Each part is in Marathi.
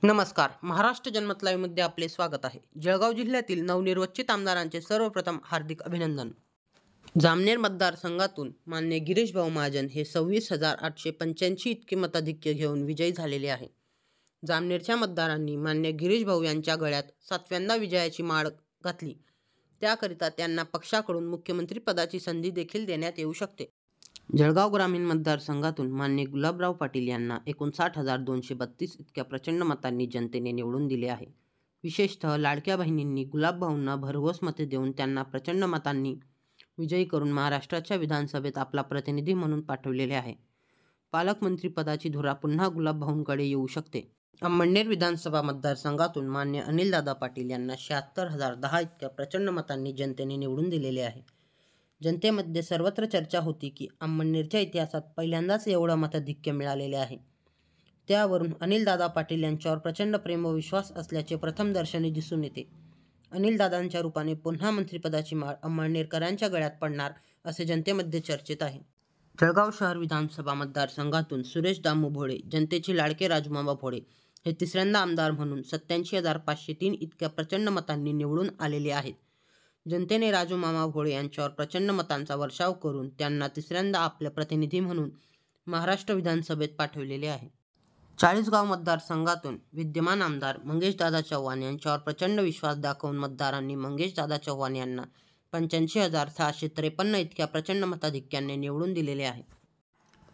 नमस्कार. महाराष्ट्र जनमत लाईव्हमध्ये आपले स्वागत आहे. जळगाव जिल्ह्यातील नवनिर्वाचित आमदारांचे सर्वप्रथम हार्दिक अभिनंदन. जामनेर मतदारसंघातून मान्य गिरीशभाऊ महाजन हे 26,885 इतके मताधिक्य घेऊन विजयी झालेले आहे. जामनेरच्या मतदारांनी मान्य गिरीशभाऊ यांच्या गळ्यात 7व्यांदा विजयाची माळ घातली. त्याकरिता त्यांना पक्षाकडून मुख्यमंत्रीपदाची संधी देखील देण्यात येऊ शकते. जळगाव ग्रामीण मतदारसंघातून मान्य गुलाबराव पाटील यांना 59,232 इतक्या प्रचंड मतांनी जनतेने निवडून दिले आहे. विशेषतः लाडक्या बहिणींनी गुलाबभाऊंना भरघोस मते देऊन त्यांना प्रचंड मतांनी विजयी करून महाराष्ट्राच्या विधानसभेत आपला प्रतिनिधी म्हणून पाठवलेले आहे. पालकमंत्रीपदाची धुरा पुन्हा गुलाबभाऊंकडे येऊ शकते. अंमळनेर विधानसभा मतदारसंघातून मान्य अनिलदादा पाटील यांना 76,010 इतक्या प्रचंड मतांनी जनतेने निवडून दिलेले आहे. जनतेमध्ये सर्वत्र चर्चा होती की अंमळनेरच्या इतिहासात पहिल्यांदाच एवढं मताधिक्य मिळालेले आहे. त्यावरून अनिलदादा पाटील यांच्यावर प्रचंड प्रेम व विश्वास असल्याचे प्रथमदर्शनी दिसून येते. अनिलदादांच्या रूपाने पुन्हा मंत्रिपदाची माळ अंमळनेरकरांच्या गळ्यात पडणार असे जनतेमध्ये चर्चेत आहे. जळगाव शहर विधानसभा मतदारसंघातून सुरेश दामू भोळे, जनतेचे लाडके राजूमामा भोळे हे तिसऱ्यांदा आमदार म्हणून 87,503 इतक्या प्रचंड मतांनी निवडून आलेले आहेत. जनतेने राजूमामा भोळे यांच्यावर प्रचंड मतांचा वर्षाव करून त्यांना तिसऱ्यांदा आपले प्रतिनिधी म्हणून महाराष्ट्र विधानसभेत पाठवलेले आहे. चाळीसगाव मतदारसंघातून विद्यमान आमदार मंगेशदादा चव्हाण यांच्यावर प्रचंड विश्वास दाखवून मतदारांनी मंगेशदादा चव्हाण यांना 85,653 इतक्या प्रचंड मताधिक्याने निवडून दिलेले आहे.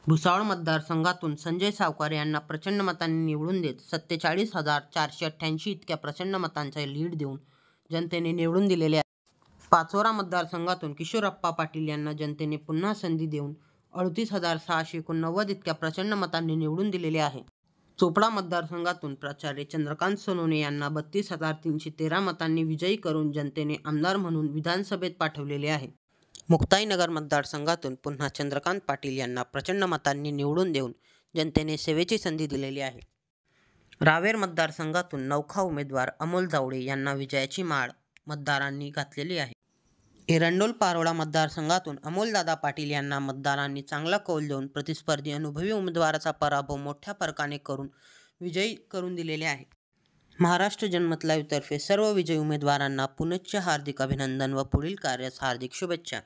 भुसावळ मतदारसंघातून संजय सावकार यांना प्रचंड मतांनी निवडून देत 47,488 इतक्या प्रचंड मतांचा लीड देऊन जनतेने निवडून दिलेले आहे. पाचोरा मतदारसंघातून किशोरप्पा पाटील यांना जनतेने पुन्हा संधी देऊन 38,689 इतक्या प्रचंड मतांनी निवडून दिलेले आहे. चोपडा मतदारसंघातून प्राचार्य चंद्रकांत सोनवणे यांना 32,313 मतांनी विजयी करून जनतेने आमदार म्हणून विधानसभेत पाठवलेले आहे. मुक्ताईनगर मतदारसंघातून पुन्हा चंद्रकांत पाटील यांना प्रचंड मतांनी निवडून देऊन जनतेने सेवेची संधी दिलेली आहे. रावेर मतदारसंघातून नवखा उमेदवार अमोल जावळे यांना विजयाची माळ मतदारांनी घातलेली आहे. एरंडोल पारोळा मतदारसंघातून अमोलदादा पाटील यांना मतदारांनी चांगला कौल देऊन प्रतिस्पर्धी अनुभवी उमेदवाराचा पराभव मोठ्या फरकाने करून विजयी करून दिलेले आहे. महाराष्ट्र जनमत लाईव्हतर्फे सर्व विजयी उमेदवारांना पुनश्च हार्दिक अभिनंदन व पुढील कार्यास हार्दिक शुभेच्छा.